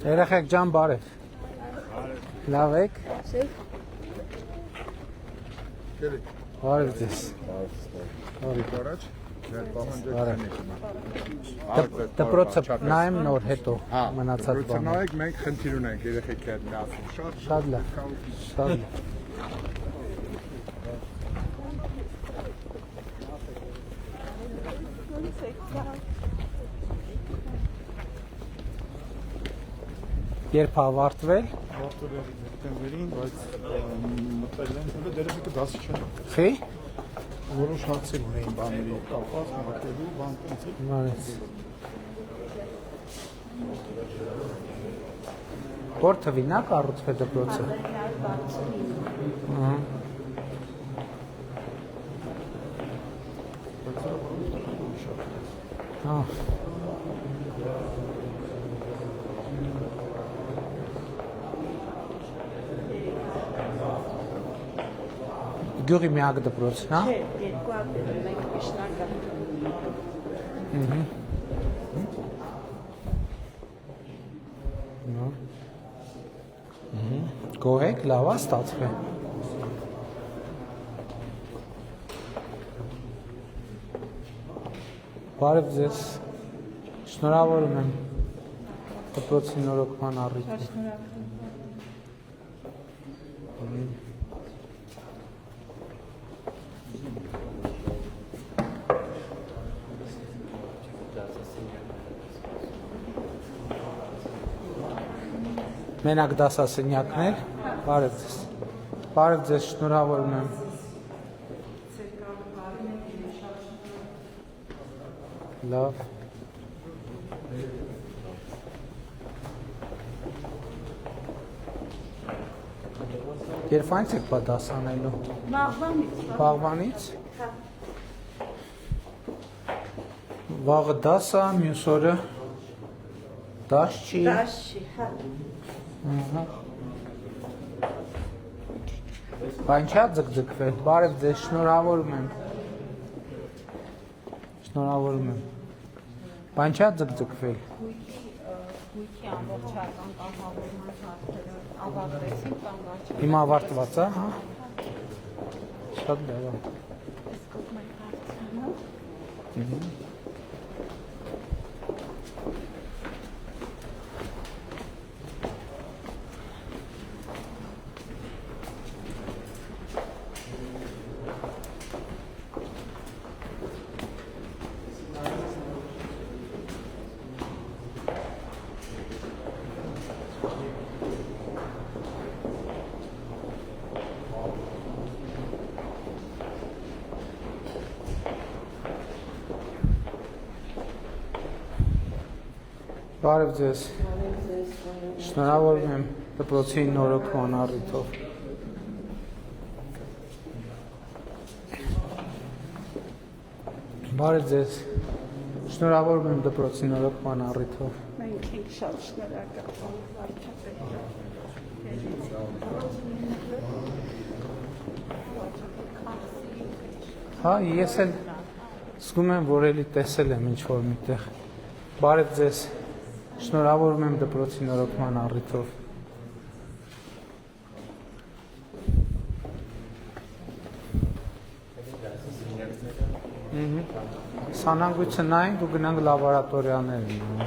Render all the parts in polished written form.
Երեխեք ջան բարև։ Լավ եք։ Բարև ձեզ։ Առաջ Դպրոցը նայեմ նոր հետո մնացած բանը։ Նայեք մենք խնդիր ունենք երեխեքի հետ միասին Շատ լավ։ Շատ լավ։ Երբ ավարտվել։ Ավարտվել դեկտեմբերին, բայց մտել են դերևս դասի չեն։ Խի։ Որոշ հարցեր ունեին բաների կապված, մտելու բան տենց։ Մարեց։ Որ թվին է կառուցվել դպրոցը։ Ահա։ Հա։ Գյուղի միակ դպրոցն է։ Չէ, երկու ապրել մենք Կիշնագա։ Գոհ եք, լավ է ստացվել։ Բարև ձեզ։ Շնորհավորում եմ դպրոցի նորոգման առիթով։ Մենակ դասասենյակներ, բարև ձեզ։ Բարև ձեզ, շնորհավորում եմ։ Լավ։ Երբ այնց եք բա դաս անելու։ Վաղվանից։ Վաղվանից։ Վաղը դաս է, մյուս օրը դաս չի։ Դաշ չի, հա։ Բան չա ձգձգվել, բարև ձեզ, շնորհավորում եմ։ Շնորհավորում եմ։ Բան չա ձգձգվել։ Գույքի ամբողջական կազմավորման հարցերը ավարտեցին կամ ոչ։ Հիմա ավարտված է, հա։ Շատ լավ է։ Իսկ մենք հարցնու։ Բարև ձեզ։ Շնորհավորում եմ դպրոցի նորոգման առիթով։ Բարև ձեզ։ Շնորհավորում եմ դպրոցի նորոգման առիթով։ Մենք ենք շատ շնորհակալ վարչապետ։ Հա, ես էլ զգում եմ, որ էլի տեսել եմ ինչ-որ միտեղ։ Բարև ձեզ, շնորհավորում եմ դպրոցի նորոգման առիթով։ Սանանգույցը նայենք ու գնանք լաբորատորիաներին։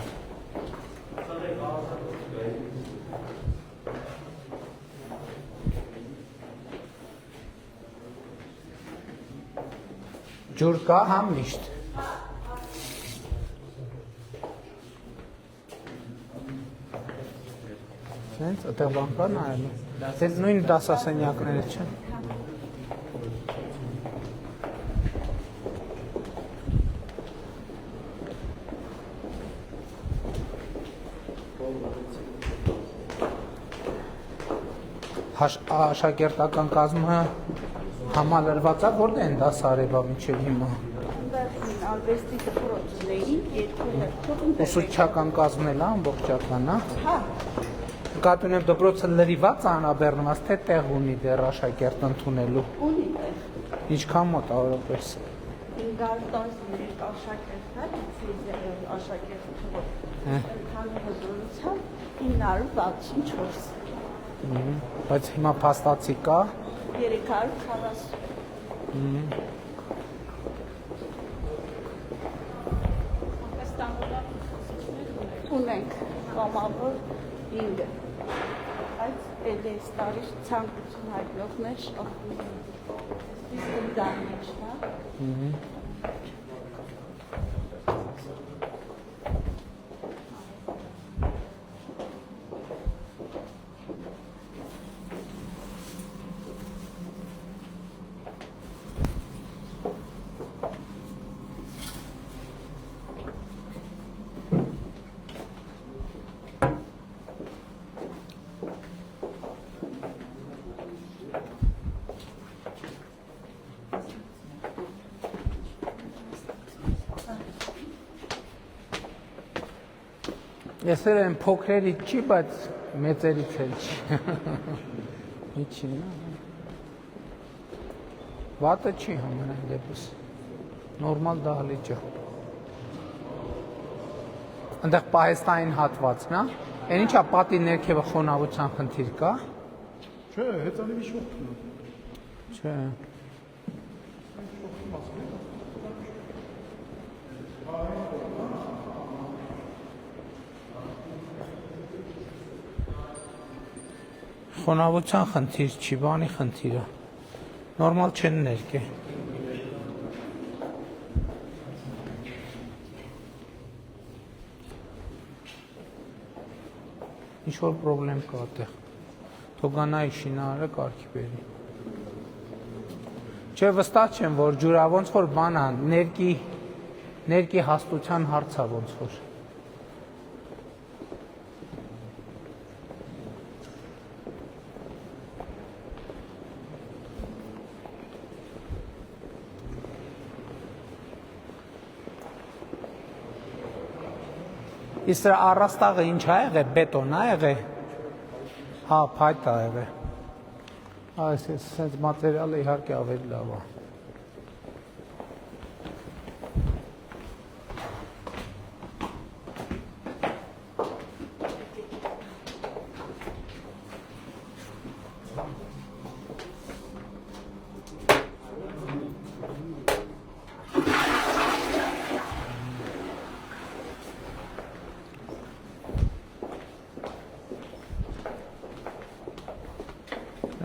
Ջուր կա, հա, միշտ։ Սենց, այդտեղ բան կա նայելու։ Դե նույն դասասենյակները չեն։ Աշակերտական կազմը համալրված է, որտե են դաս արևա մինչև հիմա։ Արվեստի դպրոցներին երկու հերթով Ուսուցչական կազմն էլ է, ամբողջական, հա։ հա, Նկատի ունեմ դպրոցը լրիված է անաբեռնված, թե տեղ ունի դեռ աշակերտ ընդունելու։ ունի տեղ։ Ինչքան մոտ օրապես։ 513 աշակերտ է, լիցեյի աշակերտ թվով։ Ընդհանուր հզորությամբ 964։ Բայց հիմա փաստացի կա 340։ Ունենք կամավոր 5-ը, բայց այս տարի ցանկություն հայտնողներ շախում են։ Իսկ դա մեջ, հա։ Ես եմ փոքրերից չի, բայց մեծերից էլ չի։ Միջին, վատը չի համենայն դեպս, նորմալ դահլիճը։ Ընդեղ պահեստային հատվածն է, են ինչա պատի ներքևը խոնավության խնդիր կա։ Չէ, հեծանիվի շողքն է։ Չէ։ Խոնավության խնդիր չի, բանի խնդիրը։ Նորմալ չեն ներկե։ Ինչ-որ պրոբլեմ կա այդտեղ։ Թողանայի շինարարը կարգի բերի։ Չէ, վստահ չեմ, որ ջուրա ոնց որ բան է, ներկի հաստության հարց է ոնց որ։ Իսկ առաստաղը ինչ ա եղել, բետոն ա եղել։ Հա, փայտ ա եղել։ Այս sense մատերիալը իհարկե ավելի լավ է։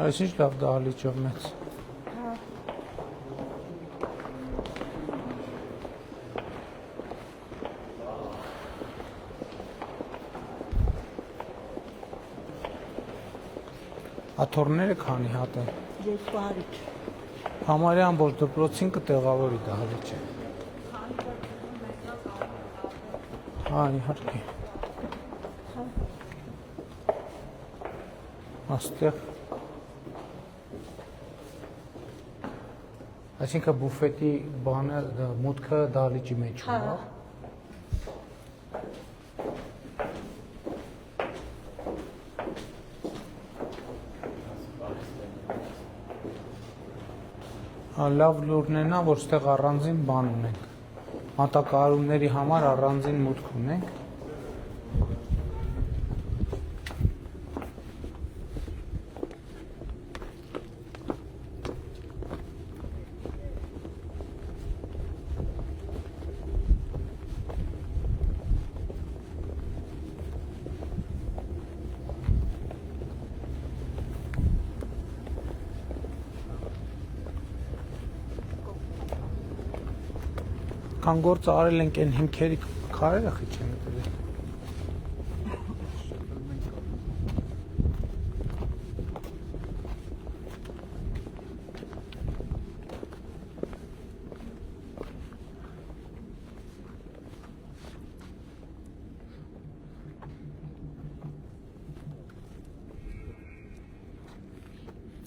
Այս ինչ լավ դահլիճով մեծ։ Աթոռները քանի հատ են։ 200։ Համարյա ամբողջ դպրոցին կտեղավորի դահլիճը։ Հա, իհարկե։ Աստեղ Այսինքն բուֆետի բանը մուտքը դահլիճի մեջ ունի, հա։ Հա, լավ լուրն է նա, որ ստեղ առանձին բան ունենք։ Մատակարարումների համար առանձին մուտք ունենք։ Քան գործ արել ենք այն հիմքերի քարերը խիչ են դրել։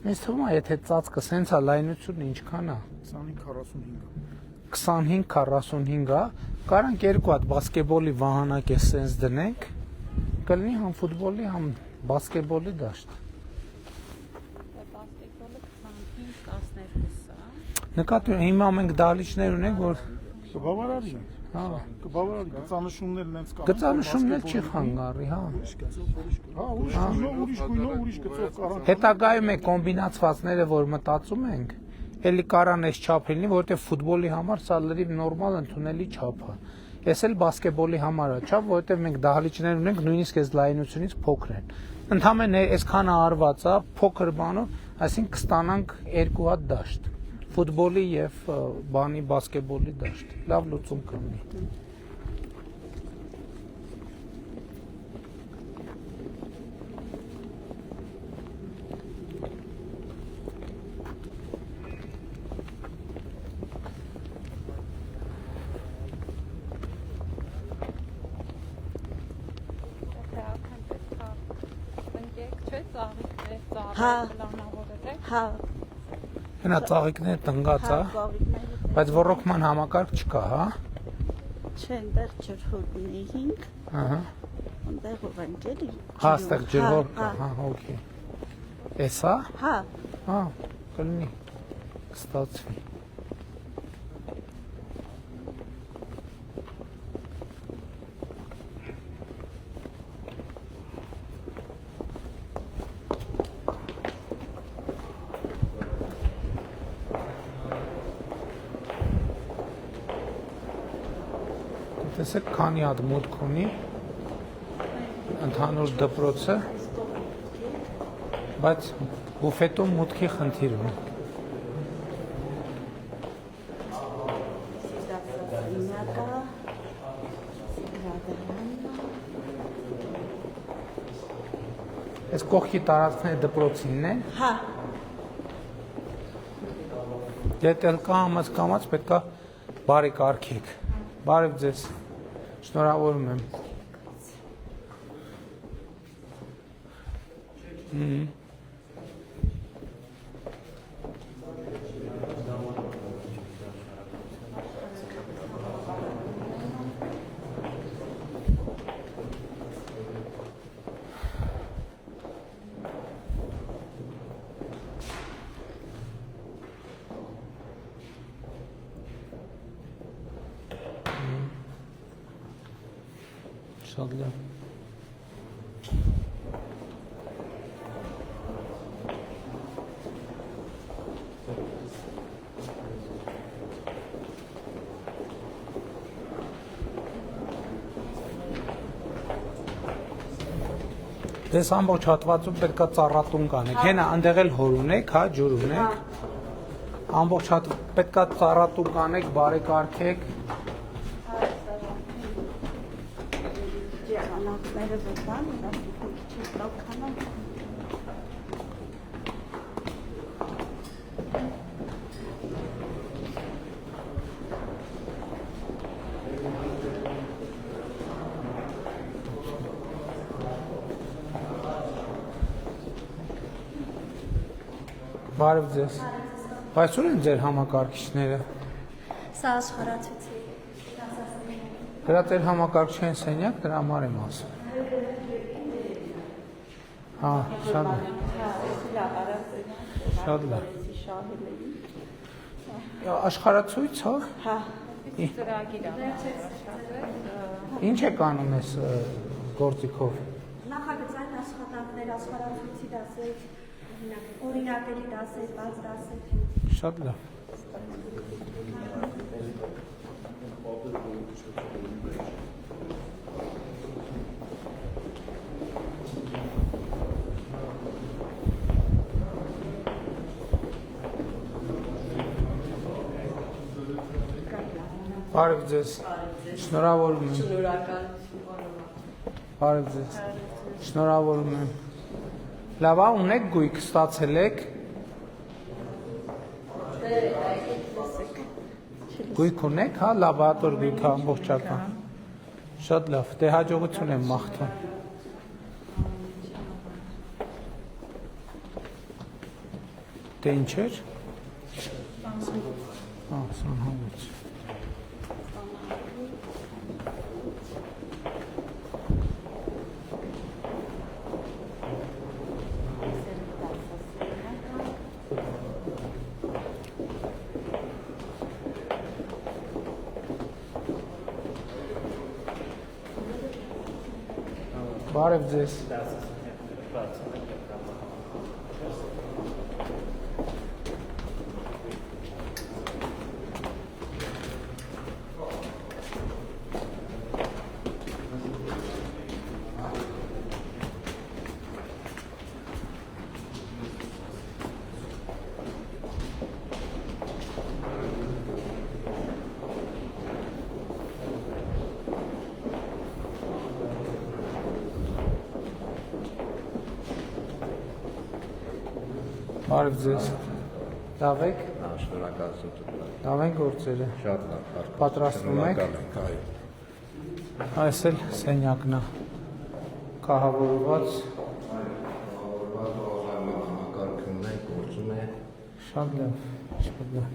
Ես թվում է, եթե ծածկը սենց է լայնությունը ինչքան է։ 25-45 է, կարանք երկու հատ բասկետբոլի վահանակ է սենց դնենք, կլինի համ ֆուտբոլի, համ բասկետբոլի դաշտ։ Բասկետբոլը 25-12 է։ Նկատի հիմա մենք դահլիճներ ունենք, որ Կբավարարի։ հա Կբավարարի, գծանշումներն հենց կան։ գծանշումներ չի խանգարի, հա։ Հա, ուրիշ գծով կարան։ Հետագայում է կոմբինացվածները, որ մտածում ենք, էլի կարան այս չափ լինի, որովհետև ֆուտբոլի համար սա լրիվ նորմալ ընդունելի չափ է։ Էս էլ բասկետբոլի համար է չափ, որովհետև մենք դահլիճներ ունենք նույնիսկ այս լայնությունից փոքր են։ Ընդհանրապես այսքանը արված է փոքր բանով, այսինքն կստանանք երկու հատ դաշտ։ Ֆուտբոլի եւ բանի բասկետբոլի դաշտ։ Լավ լուծում կլինի։ Հա, Հենա ծաղիկները տնկած է, բայց ռոռոկման համակարգ չկա, հա։ չեն դեռ ջրհորդնեինք, Ահա։ այնտեղով ենք էլի։ Հա, այստեղ ջրհոր կա, հա, օքեյ։ Էսա։ Հա, Հա, կլինի։ Կստացվի։ Տեսեք, քանի հատ մուտք ունի ընդհանուր դպրոցը, բայց բուֆետում մուտքի խնդիր ունի։ Այս կողքի տարածքները դպրոցինն են։ հա, Դե էլ կամաց պետք է բարի կարգեք։ Բարև ձեզ։ Շնորհավորում եմ։ Շատ լավ։ Դες ամբողջ հատվածում պետք է ծառատուն կանեք։ Հենա այնտեղ էլ հոր ունեք, հա, ջուր ունեք։ Ամբողջ պետք է ծառատուն կանեք, բարեկարգեք։ ջեղանակները վտան, չի լավ քանան։ Բարև ձեզ։ Բայց ո՞ւր են ձեր համակարգիչները։ Սա աշխարհացույցի։ Դրա ձեր համակարգչային սենյակ, դրա համար եմ ասում։ Հա, շատ լավ։ Շատ լավ։ Աշխարհացույց, հա։ Հա, Ինչ եք անում այս գործիքով։ Նախագծային աշխատանքներ, աշխարհացույցի դասեր, օրինակելի դասեր, բաց դասեր։ Շատ լավ։ Բարև ձեզ։ Շնորհավորում եմ։ Բարև ձեզ։ Շնորհավորում եմ։ Լավ, ունեք գույք, ստացել եք։ Գույք ունեք, հա, լաբորատոր գույքը ամբողջական։ Շատ լավ, դե հաջողություն եմ մաղթում։ Դե ինչ էր։ Հա, 25։ Բարև ձեզ։ Բարև ձեզ։ Լավ եք։ Շնորհակալություն։ Լավ են գործերը։ Շատ լավ։ Պատրաստվում եք։ Այո։ Այս էլ սենյակն է։ Կահավորված։ Համակարգումն է, գործում է։ Շատ լավ, շատ լավ։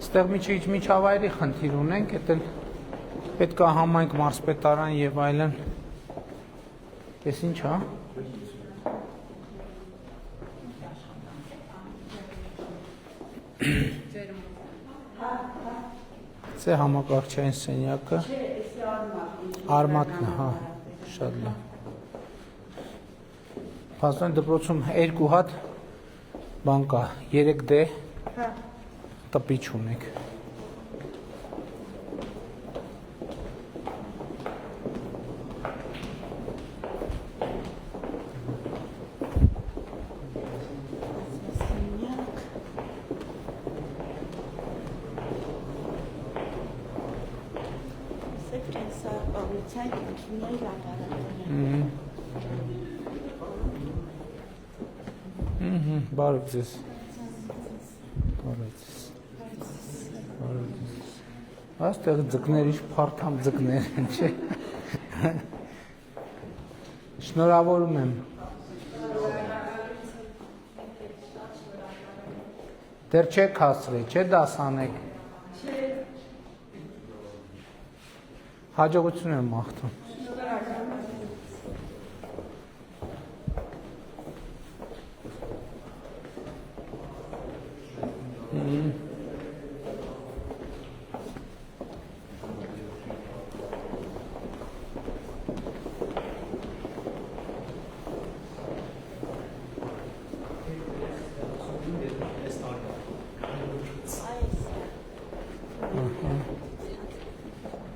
Ստեղ միջավայրի խնդիր ունենք, էդ էլ պետք է համայնք մարզպետարան եւ այլն։ Էս ինչ է։ Це համակարգչային սենյակը։ Արմատն, հա, շատ լավ։ Փաստորեն դպրոցում 2 հատ բան կա, 3D տպիչ ունեք։ Բարև ձեզ։ Բարև ձեզ։ Բարև ձեզ։ Այստեղ ձկների փարթամ ձկներ են, չէ։ Շնորհավորում եմ։ Դեռ չեք հասցրել, չէ՞ դասանեք։ Հաջողություն եմ մաղթում։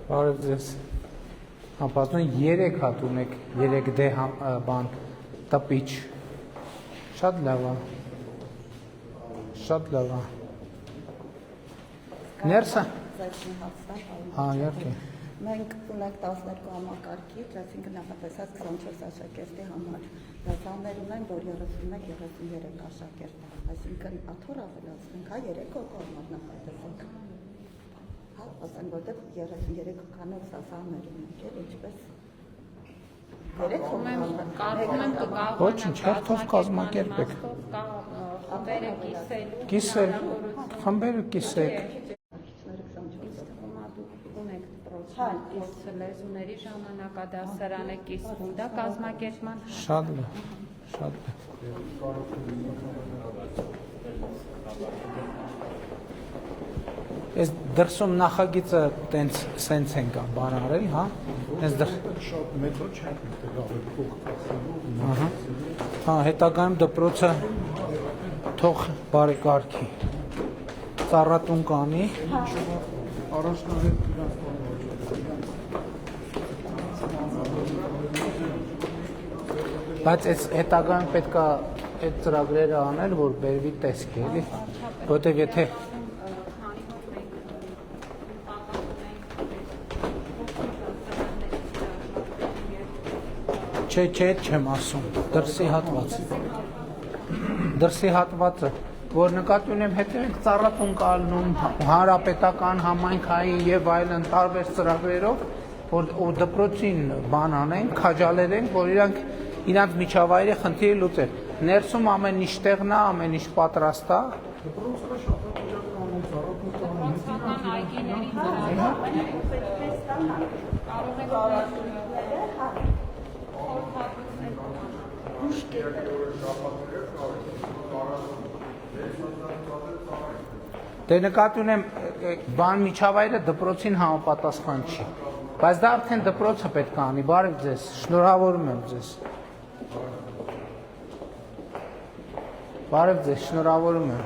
Բարև ձեզ։ Հապաստորեն 3 հատ ունեք, 3D բան տպիչ։ Շատ լավ է։ Շատ լավ է։ Ներսը։ Հա, իհարկե։ Մենք ունենք 12 համակարգիչ, այսինքն նախատեսած 24 աշակերտի համար։ Դասաներ ունեն, որ 31-33 աշակերտ։ Այսինքն աթոռ ավելացնենք, հա 3 հոգով նախատեսենք։ Հա, ասենք որտեղ 33 հոգանոց դասաներ ունենք, էլ ինչպես 3 հոգով Կարողում ենք Ոչինչ, հերթով կազմակերպեք։ խմբերը կիսելու։ Կիսել, խմբերը կիսեք։ Ունեք դպրոցում կուրս լեզուների ժամանակադասարան է կիսվում, դա կազմակերպման Շատ լավ, շատ լավ։ Այս դրսում նախագիծը տենց սենց են կա բան արել, հա։ Այս դր։ Շատ մետրո չենք մտել ավելի փոխկացնելու։ Ահա։ Հա, հետագայում դպրոցը թող բարեկարգի։ Ծառատուն կանի։ Առաջնահերթ իրանց Բայց այս հետագայում պետք է այդ ծրագրերը անել, որ բերվի տեսք էլի, որտեղ եթե Չէ, չեմ ասում, դրսի հատվածը, որ նկատի ունեմ հետևենք ծառատուն կալնում, հանրապետական, համայնքային եւ այլն տարբեր ծրագրերով, որ դպրոցին բան անեն, քաջալերեն, որ իրանք միջավայրի խնդիրը լուծեն։ Ներսում ամեն ինչ տեղն է, ամեն ինչ պատրաստ է։ Դե նկատի ունեմ բան միջավայրը դպրոցին համապատասխան չի։ Բայց դա արդեն դպրոցը պետք է անի։ Բարև ձեզ, շնորհավորում եմ ձեզ։ Բարև ձեզ, շնորհավորում եմ։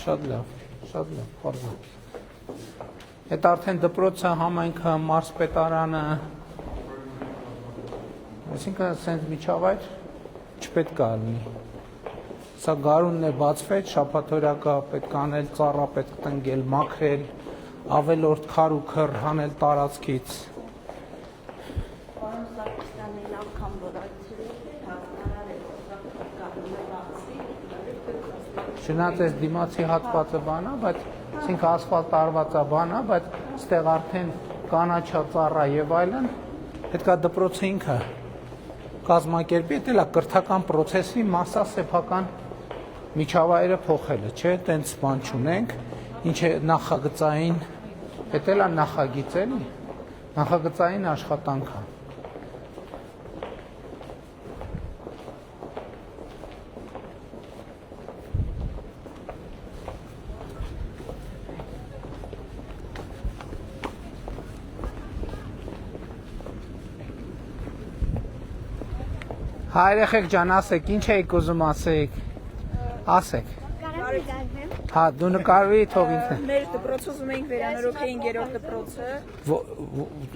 Շատ լավ, խորհուրդ։ Այդ արդեն դպրոցը, համայնքը, մարզպետարանը, այսինքն սենց միջավայր չպետք է լինի։ Սա գարունն է բացվեց, շաբաթօրյակա պետք է անել, ծառա պետք է տնկել, մաքրել, ավելորդ քար ու քր հանել տարածքից։ Պարոն Սարգսյանը անգամ որացրել է, հասկանալ է, որ գարունը բացվի, Չնայած այս դիմացի հատվածը բան է, բայց այսինքն ասֆալտ արված է բան է, բայց այստեղ արդեն կանաչա ծառա եւ այլն, պետք է դպրոցը ինքը կազմակերպի, դա էլ է կրթական process-ի մասսասեփական միջավայրը փոխելը, չէ՞, տենց բան չունենք, ինչ է նախագծային, դա էլ է նախագիծ էլի, նախագծային աշխատանք է։ Հայրեխեք ջան, ասեք, ինչ եք ուզում ասեք, ասեք։ Հա, դու նկարվի, թող ինքն։ Մեր դպրոցը ուզում էինք վերանորոգեինք երրորդ դպրոցը։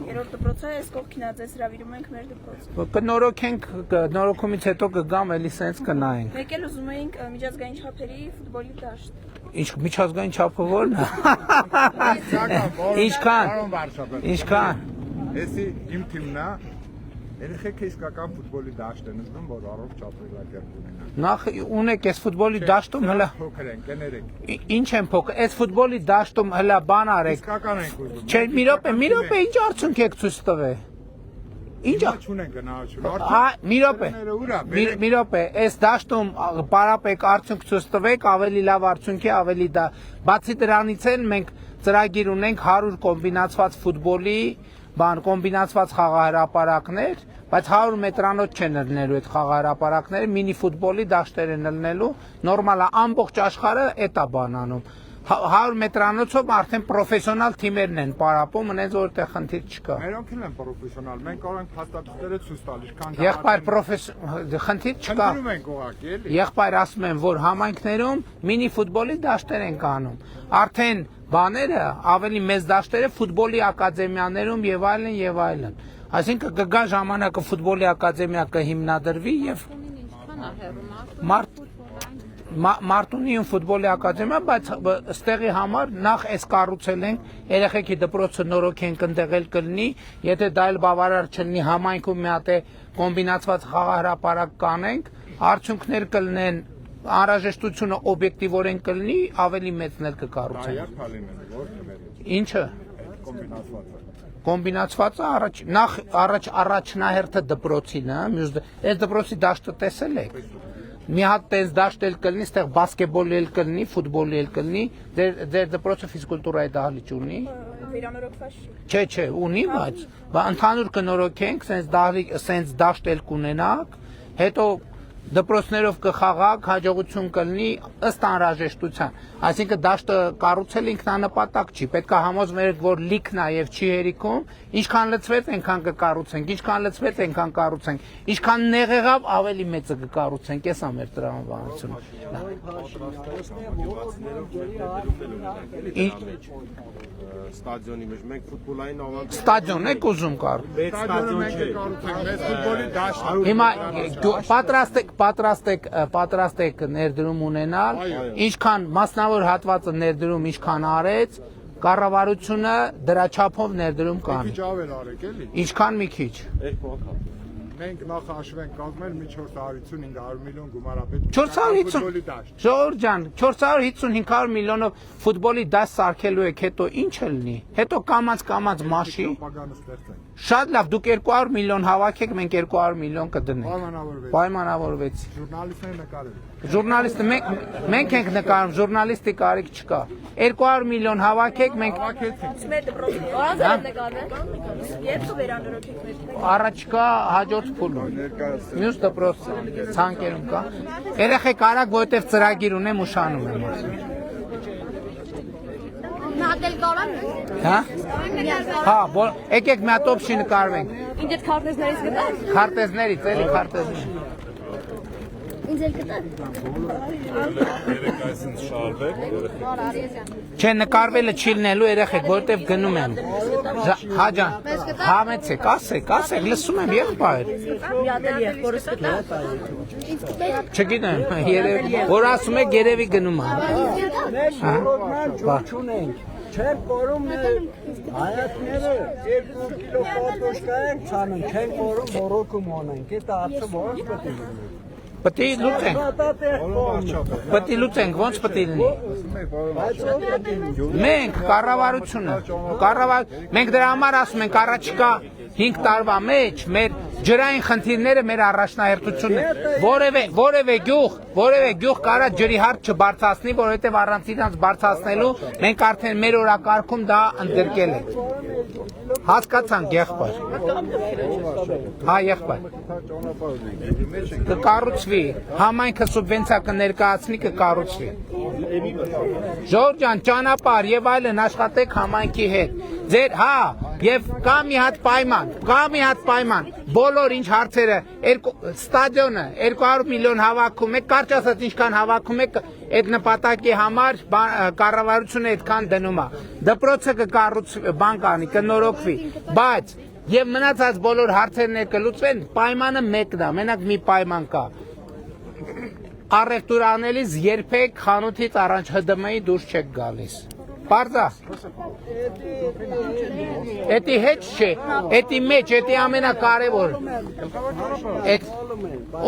Երրորդ դպրոցը այս կողքին ածես հրավիրում ենք մեր դպրոցը։ Կնորոգենք, նորոգումից հետո կգամ, էլի սենց կնայենք։ Մեկ էլ ուզում էինք միջազգային չափերի ֆուտբոլի դաշտ։ Ինչ միջազգային չափը ո՞րն է։ Ինչքան։ Էսի իմ թիմն է, երեխեքը իսկական ֆուտբոլի դաշտ են ուզում, որ առողջ ապրելակերպ ունենան։ Նախ ունեք այս ֆուտբոլի դաշտում հլա։ Փոքր են, կներեք։ Ինչ են փոքր, այս ֆուտբոլի դաշտում հլա բան արեք։ Իսկական ենք ուզում։ Չէ, մի րոպե, ինչ արդյունք եք ցույց տվել։ Ինչ չունեն գնահատություն։ մի րոպե, այս դաշտում պարապեք արդյունք ցույց տվեք, ավելի լավ արդյունքի, ավելի դա։ Բացի դրանից էլ մենք ծրագիր ունենք 100 կոմբինացված ֆուտբոլի, կոմբինացված խաղահրապարակներ, բայց 100 մետրանոց չեն ելնելու այդ խաղահրապարակները, մինի ֆուտբոլի դաշտեր են ելնելու, նորմալ է, ամբողջ աշխարհը էդ է բան անում։ 100 մետրանոցով արդեն պրոֆեսիոնալ թիմերն են պարապում, այնց որտեղ խնդիր չկա։ Մերոնք էլ են պրոֆեսիոնալ, մենք կարող ենք փաստաթղթերը ցույց տալ, ինչքան Եղբայր խնդիր չկա։ Խնդրում ենք ուղղակի, էլի։ Եղբայր ասում են, որ համայնքներում մինի ֆուտբոլի դաշտեր են կանում։ Արդեն բաները, ավելի մեծ դաշտերը ֆուտբոլի ակադեմիաներում եւ այլն եւ այլն։ Այսինքն կգա ժամանակը ֆուտբոլի ակադեմիա կհիմնադրվի եւ Մարտունիում ֆուտբոլի ակադեմիա, բայց ստեղի համար նախ այս կառուցել ենք, երեխեքի դպրոցը նորոգենք, ընդեղել կլինի, եթե դա էլ բավարար չլինի, համայնքում մի հատ է կոմբինացված խաղահրապարակ կանենք, արդյունքներ կլինեն, անհրաժեշտությունը օբյեկտիվորեն կլինի, ավելի մեծն էլ կկառուցենք։ Ինչը։ Կոմբինացվածը առաջնահերթը դպրոցին է, այս դպրոցի դաշտը տեսել եք։ Մի հատ տես դաշտ էլ կլինի, այստեղ բասկետբոլի էլ կլինի, ֆուտբոլի էլ կլինի, ձեր դպրոցը ֆիզկուլտուրայի դահլիճ ունի։ Վերանորոգված չի։ Չէ, ունի, բայց ընդհանուր կնորոգենք, սենց դաշտ էլ կունենաք, հետո դպրոցներով կխաղաք, հաջողություն կլինի ըստ անհրաժեշտության։ Այսինքն դաշտը կառուցել ինքնանպատակ չի, պետք է համոզվենք, որ լիքն է եւ չի հերիքում, ինչքան լցվեց, այնքան կկառուցենք, ինչքան լցվեց, այնքան կառուցենք, ինչքան նեղ եղավ, ավելի մեծը կկառուցենք, էս է մեր տրամաբանությունը։ Ստադիոնի մեջ մենք ֆուտբոլային ավանդ Ստադիոն եք ուզում կառուցել։ Ստադիոնը մենք կառուցենք, մեծ ֆուտբոլի դաշտ։ Հիմա պատրաստ եք ներդրում ունենալ, ինչքան մասնավոր հատվածը ներդրում ինչքան արեց, կառավարությունը դրա չափով ներդրում կանի։ Քիչ ավել արեք էլի։ Ինչքան մի քիչ։ մենք նախ հաշվենք կազմել մի 450-500 միլիոն գումարապետ 450 ֆուտբոլի դաշտ։ Ժողովուրդ ջան, 450-500 միլիոնով ֆուտբոլի դաշտ սարքելու եք, հետո ինչ է լինի։ Հետո կամած մաշի։ Ապագան ստեղծենք։ Շատ լավ, դուք 200 միլիոն հավաքեք, մենք 200 միլիոն կդնենք։ Պայմանավորվեց։ Պայմանավորվեցի։ Ժուրնալիստները նկարել։ Ժուրնալիստը մենք ենք նկարում, ժուրնալիստի կարիք չկա։ 200 միլիոն հավաքեք, մենք Մեր դպրոցի հա երբ կվերանորոգեք մեր առաջկա հաջորդ փուլում։ Մյուս դպրոց ցանկերում կա։ Երեխեք արագ, որովհետև ծրագիր ունեմ ուշանում եմ։ Նատել կարան։ Հա։ Հա, եկեք մի հատ օփշի նկարվենք։ Ինչ այդ քարտեզներից գտար։ Քարտեզներից, էլի քարտեզներ։ Ինչ էլ գտար։ Չէ, նկարվելը չի լինելու երեխեք, որովհետև գնում եմ։ Հա ջան, համեցեք, ասեք, լսում եմ եղբայր։ եղբորս գտա։ Չգիտեմ, երևի, որ ասում եք երևի գնում եմ։ Չեն կորում հայացները 2 կիլո կոտոշկա են ցանում, չեն կորում մորոքում ունենք, այդ ածը ո՞նց պետք է լինի։ Պետք է լուծենք, ոնց պետք է լինի։ Մենք կառավարությունը, մենք դրա համար ասում ենք առաջիկա 5 տարվա մեջ մեր ջրային խնդիրները մեր առաջնահերթությունն է։ Որևէ գյուղ կարա ջրի հարց չբարձրացնի, որովհետև առանց իրանց բարձրացնելու մենք արդեն մեր օրակարգում դա ընդգրկել ենք։ Հասկացանք եղբայր։ Հա եղբայր։ Կկառուցվի, համայնքը սուբվենցիա կներկայացնի, կկառուցվի։ Ժողովուրդ ջան, ճանապարհ եւ այլն աշխատեք համայնքի հետ։ Ձեր, հա, եւ կա մի հատ պայման, բոլոր ինչ հարցերը, ստադիոնը 200 միլիոն հավաքում եք, կարճ ասած ինչքան հավաքում եք, այդ նպատակի համար կառավարությունը այդքան դնում է։ Դպրոցը կկառուցվի, բան կանի, կնորոգվի, բայց եւ մնացած բոլոր հարցերն կլուծվեն, պայմանը մեկն է, մենակ մի պայման կա։ Առևտուր անելիս երբեք խանութից առաջ ՀԴՄ-ի դուրս չեք գալիս։ Պարզա։ Էդի հետ չէ, էդի մեջ, էդի ամենակարևոր։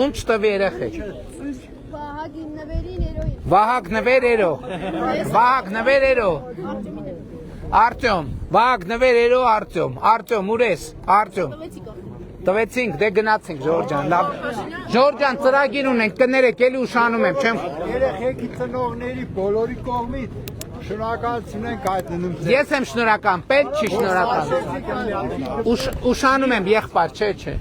Ում չտվի երեխեք։ Վահագ նվերերո։ Արտյոմ, ուր ես, Արտյոմ։ Տվեցինք, դե գնացինք, Ժորժ ջան, լավ։ Ժորժ ջան, ծրագիր ունենք, կներեք, էլի ուշանում եմ, չեմ։ Երեխեքի ծնողների բոլորի կողմից շնորհակալություն ենք հայտնում։ Ես եմ շնորհակալ, պետք չի շնորհակալ։ Ուշանում եմ, եղբայր, չէ։